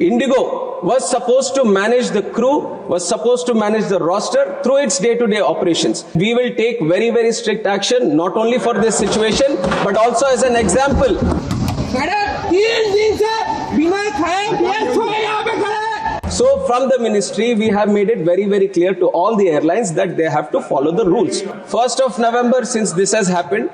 Indigo was supposed to manage the crew, was supposed to manage the roster through its day-to-day operations. We will take very, very strict action, not only for this situation, but also as an example. So from the ministry, we have made it very, very clear to all the airlines that they have to follow the rules. 1st of November, since this has happened,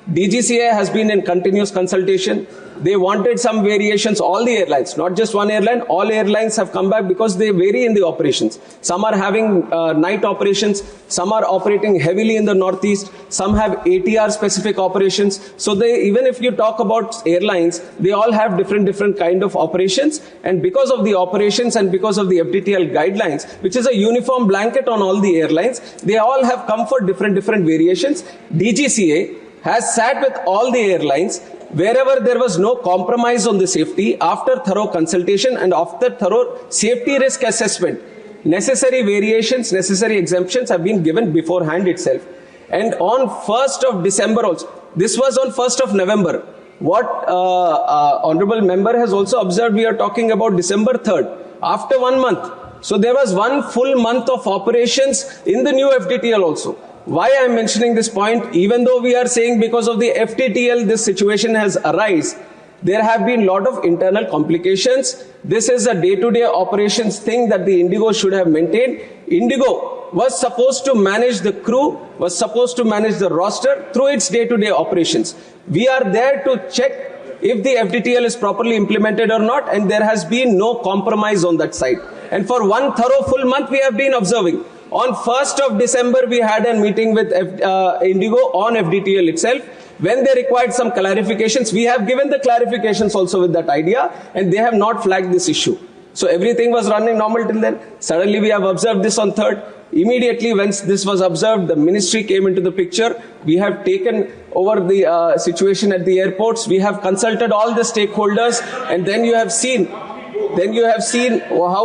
DGCA has been in continuous consultation. They wanted some variations, all the airlines, not just one airline, all airlines have come back because they vary in the operations. Some are having night operations, some are operating heavily in the northeast, some have ATR specific operations. So even if you talk about airlines, they all have different kind of operations, and because of the operations and because of the FDTL guidelines, which is a uniform blanket on all the airlines, they all have come for different variations. DGCA has sat with all the airlines wherever there was no compromise on the safety. After thorough consultation and after thorough safety risk assessment, necessary variations, necessary exemptions have been given beforehand itself. And on 1st of December also, this was on 1st of November. What honorable member has also observed, we are talking about December 3rd, after 1 month. So there was 1 full month of operations in the new FDTL also. Why I am mentioning this point, even though we are saying because of the FTTL this situation has arisen, there have been lot of internal complications. This is a day-to-day operations thing that the Indigo should have maintained. Indigo was supposed to manage the crew, was supposed to manage the roster through its day-to-day operations. We are there to check if the FDTL is properly implemented or not, and there has been no compromise on that side. And for 1 thorough full month we have been observing. On 1st of December, we had a meeting with Indigo on FDTL itself. When they required some clarifications, we have given the clarifications also with that idea, and they have not flagged this issue. So everything was running normal till then. Suddenly we have observed this on 3rd. Immediately when this was observed, the ministry came into the picture. We have taken over the situation at the airports. We have consulted all the stakeholders, and then you have seen how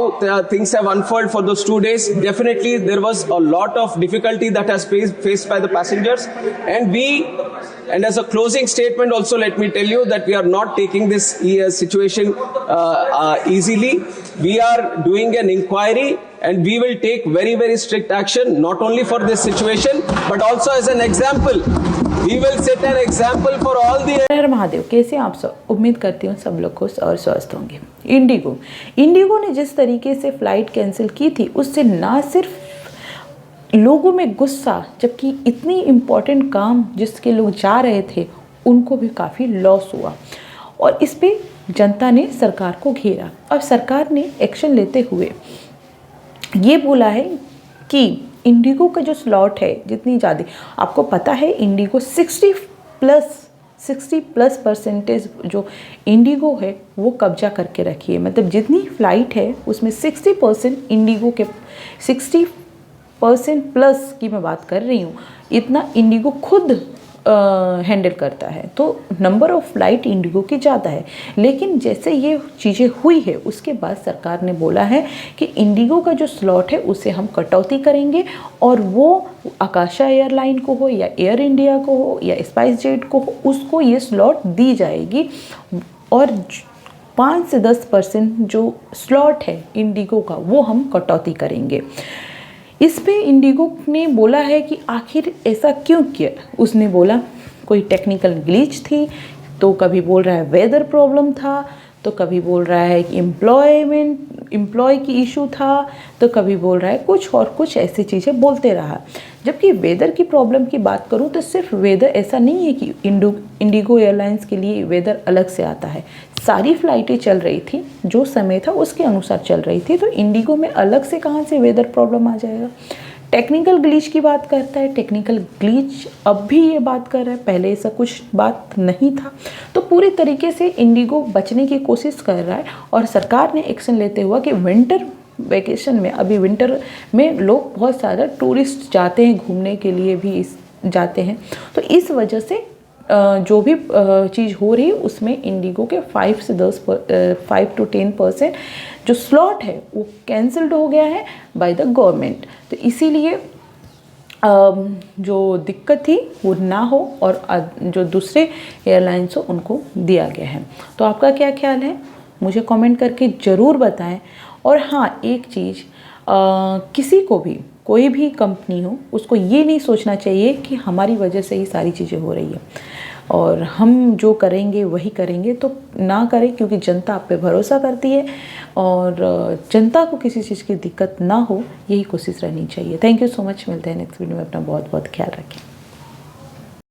things have unfolded for those 2 days. Definitely, there was a lot of difficulty that has faced by the passengers. And as a closing statement also, let me tell you that we are not taking this situation easily. We are doing an inquiry, and we will take very, very strict action, not only for this situation, but also as an example. We will set an example for all the. हर महादेव, कैसे आप सब? उम्मीद करती हूँ सब लोग खुश और स्वस्थ होंगे। इंडिगो ने जिस तरीके से फ़्लाइट कैंसिल की थी, उससे ना सिर्फ लोगों में गुस्सा, जबकि इतनी इम्पोर्टेंट काम जिसके लोग जा रहे थे उनको भी काफ़ी लॉस हुआ, और इस पे जनता ने सरकार को घेरा। और सरकार ने एक्शन लेते हुए ये बोला है कि इंडिगो का जो स्लॉट है, जितनी ज़्यादा आपको पता है, इंडिगो 60+ जो इंडिगो है वो कब्जा करके रखी है। मतलब जितनी फ़्लाइट है उसमें 60% इंडिगो के 60% प्लस की मैं बात कर रही हूँ, इतना इंडिगो खुद हैंडल करता है। तो नंबर ऑफ़ फ़्लाइट इंडिगो की ज़्यादा है। लेकिन जैसे ये चीज़ें हुई है, उसके बाद सरकार ने बोला है कि इंडिगो का जो स्लॉट है उसे हम कटौती करेंगे, और वो आकाशा एयरलाइन को हो या एयर इंडिया को हो या स्पाइस जेट को हो, उसको ये स्लॉट दी जाएगी। और 5 से 10% जो स्लॉट है इंडिगो का वो हम कटौती करेंगे। इस पे इंडिगो ने बोला है कि आखिर ऐसा क्यों किया। उसने बोला कोई टेक्निकल ग्लिच थी, तो कभी बोल रहा है वेदर प्रॉब्लम था, तो कभी बोल रहा है कि एम्प्लॉय की इशू था, तो कभी बोल रहा है कुछ और कुछ ऐसी चीज़ें बोलते रहा। जबकि वेदर की प्रॉब्लम की बात करूं तो सिर्फ वेदर ऐसा नहीं है कि इंडिगो एयरलाइंस के लिए वेदर अलग से आता है। सारी फ़्लाइटें चल रही थी, जो समय था उसके अनुसार चल रही थी, तो इंडिगो में अलग से कहाँ से वेदर प्रॉब्लम आ जाएगा। टेक्निकल ग्लिच की बात करता है, टेक्निकल ग्लिच अब भी ये बात कर रहा है, पहले ऐसा कुछ बात नहीं था। तो पूरी तरीके से इंडिगो बचने की कोशिश कर रहा है, और सरकार ने एक्शन लेते हुआ कि विंटर वेकेशन में, अभी विंटर में लोग बहुत ज़्यादा टूरिस्ट जाते हैं, घूमने के लिए भी जाते हैं, तो इस वजह से जो भी चीज़ हो रही है उसमें इंडिगो के 5 to 10% जो स्लॉट है वो कैंसिल्ड हो गया है बाय द गवर्नमेंट। तो इसीलिए जो दिक्कत थी वो ना हो, और जो दूसरे एयरलाइंस हो उनको दिया गया है। तो आपका क्या ख्याल है? मुझे कमेंट करके ज़रूर बताएं। और हाँ, एक चीज़, किसी को भी, कोई भी कंपनी हो, उसको ये नहीं सोचना चाहिए कि हमारी वजह से ही सारी चीज़ें हो रही है और हम जो करेंगे वही करेंगे। तो ना करें, क्योंकि जनता आप पे भरोसा करती है और जनता को किसी चीज़ की दिक्कत ना हो, यही कोशिश रहनी चाहिए। Thank you so much. मिलते हैं नेक्स्ट वीडियो में। अपना बहुत बहुत ख्याल रखें।